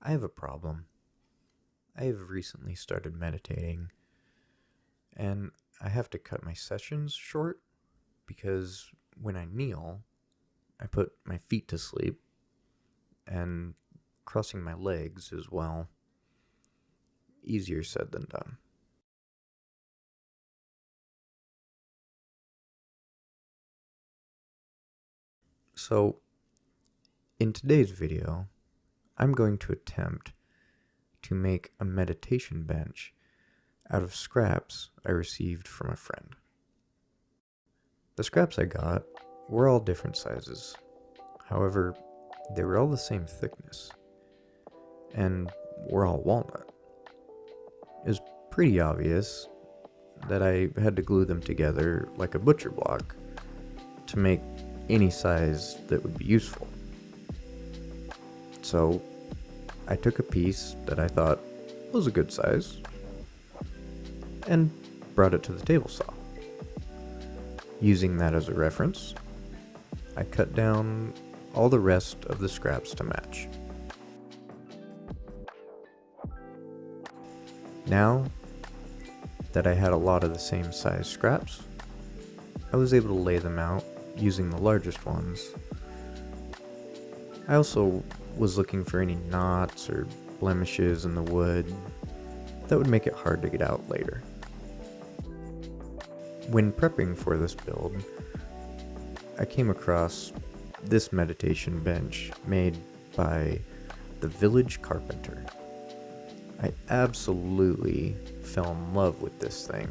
I have a problem. I have recently started meditating, and I have to cut my sessions short because when I kneel, I put my feet to sleep, and crossing my legs is, well, easier said than done. So, in today's video, I'm going to attempt to make a meditation bench out of scraps I received from a friend. The scraps I got were all different sizes. However, they were all the same thickness, and were all walnut. It was pretty obvious that I had to glue them together like a butcher block to make any size that would be useful. So I took a piece that I thought was a good size and brought it to the table saw. Using that as a reference, I cut down all the rest of the scraps to match. Now that I had a lot of the same size scraps, I was able to lay them out using the largest ones. I also was looking for any knots or blemishes in the wood that would make it hard to get out later. When prepping for this build, I came across this meditation bench made by the Village Carpenter. I absolutely fell in love with this thing.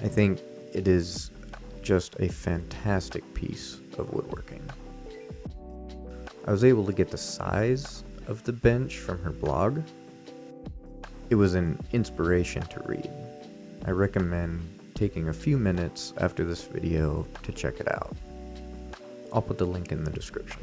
I think it is just a fantastic piece of woodworking. I was able to get the size of the bench from her blog. It was an inspiration to read. I recommend taking a few minutes after this video to check it out. I'll put the link in the description.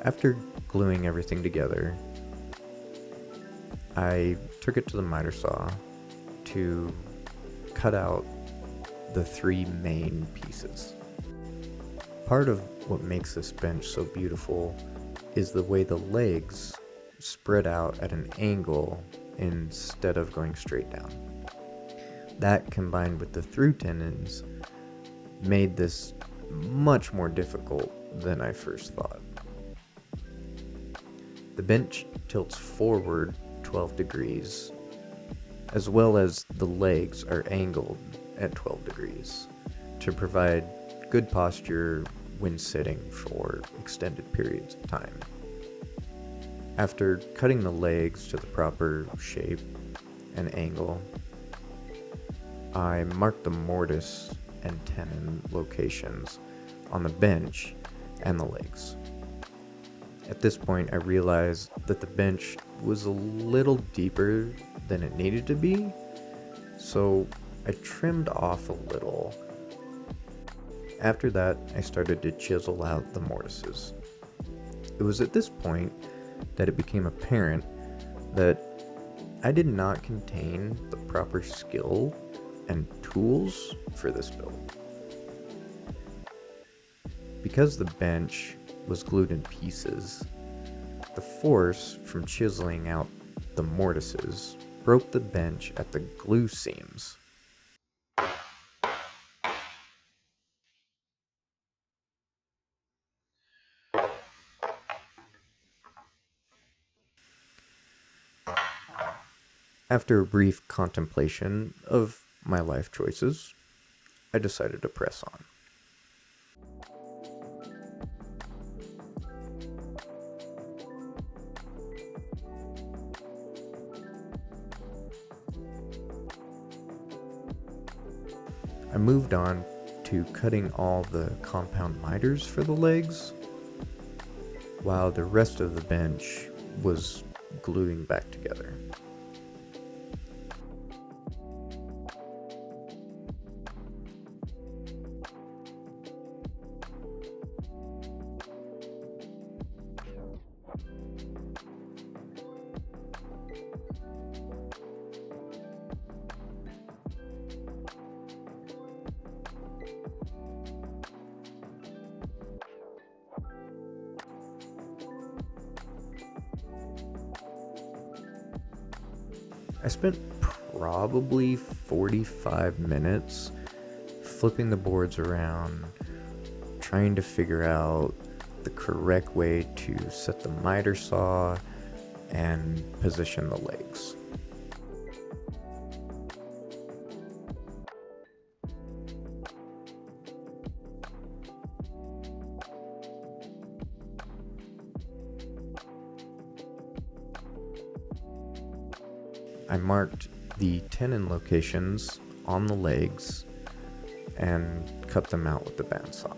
After gluing everything together, I took it to the miter saw to cut out the three main pieces. Part of what makes this bench so beautiful is the way the legs spread out at an angle instead of going straight down. That, combined with the through tendons, made this much more difficult than I first thought. The bench tilts forward 12 degrees, as well as the legs are angled at 12 degrees to provide good posture when sitting for extended periods of time. After cutting the legs to the proper shape and angle, I marked the mortise and tenon locations on the bench and the legs. At this point, I realized that the bench was a little deeper than it needed to be, so I trimmed off a little. After that, I started to chisel out the mortises. It was at this point that it became apparent that I did not contain the proper skill and tools for this build. Because the bench was glued in pieces, the force from chiseling out the mortises broke the bench at the glue seams. After a brief contemplation of my life choices, I decided to press on. I moved on to cutting all the compound miters for the legs, while the rest of the bench was gluing back together. I spent probably 45 minutes flipping the boards around, trying to figure out the correct way to set the miter saw and position the legs. I marked the tenon locations on the legs and cut them out with the bandsaw.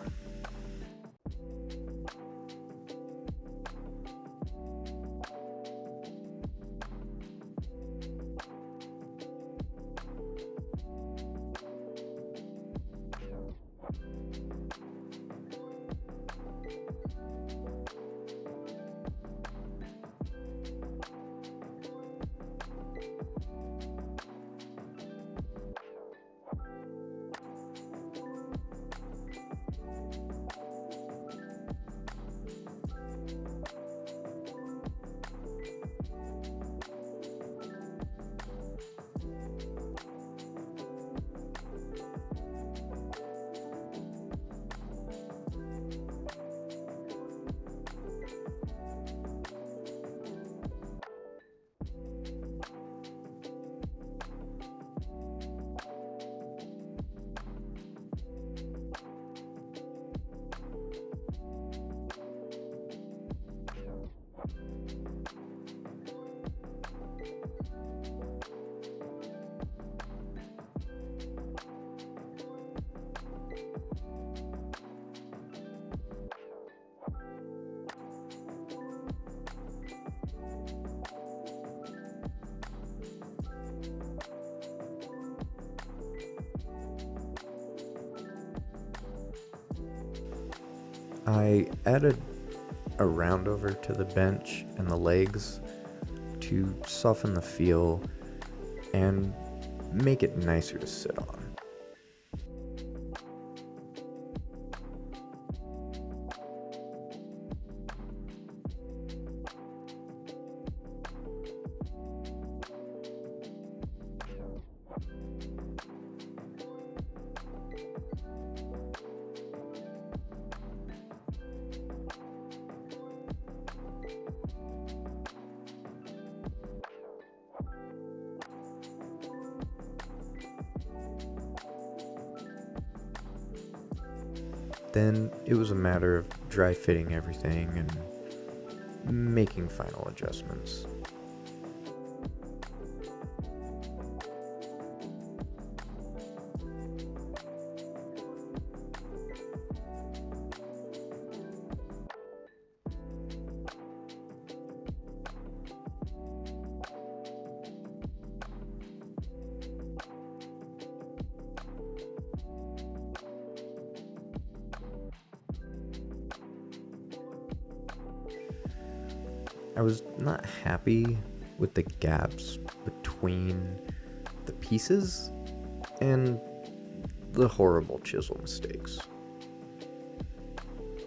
I added a roundover to the bench and the legs to soften the feel and make it nicer to sit on. Then it was a matter of dry fitting everything and making final adjustments. I was not happy with the gaps between the pieces and the horrible chisel mistakes.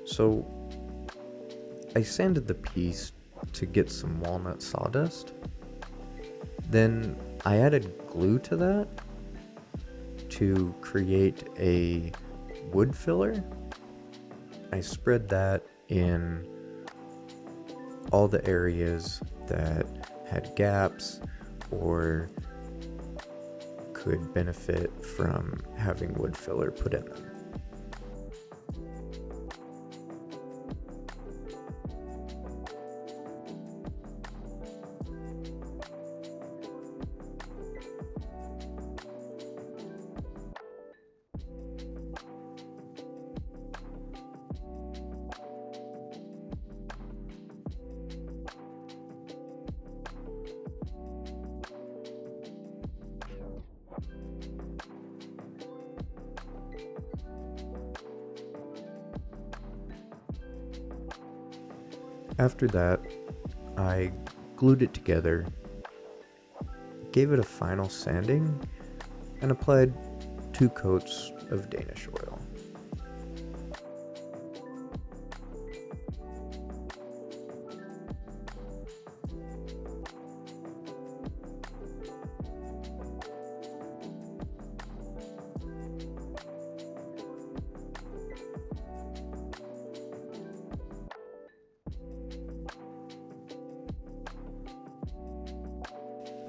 So I sanded the piece to get some walnut sawdust. Then I added glue to that to create a wood filler. I spread that in all the areas that had gaps or could benefit from having wood filler put in them. After that, I glued it together, gave it a final sanding, and applied 2 coats of Danish oil.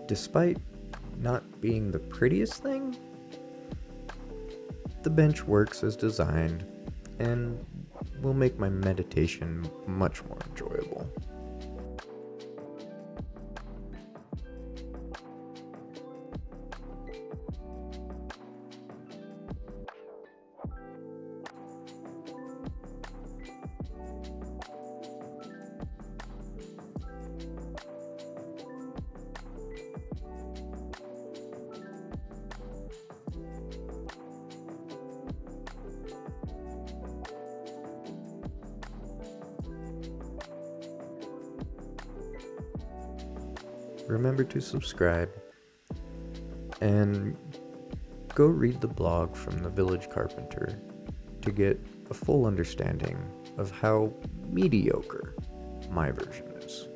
Despite not being the prettiest thing, the bench works as designed and will make my meditation much more enjoyable. Remember to subscribe and go read the blog from the Village Carpenter to get a full understanding of how mediocre my version is.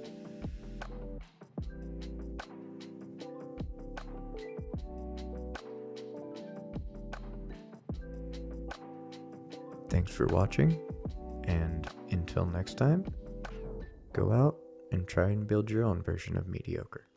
Thanks for watching, and until next time, go out and try and build your own version of mediocre.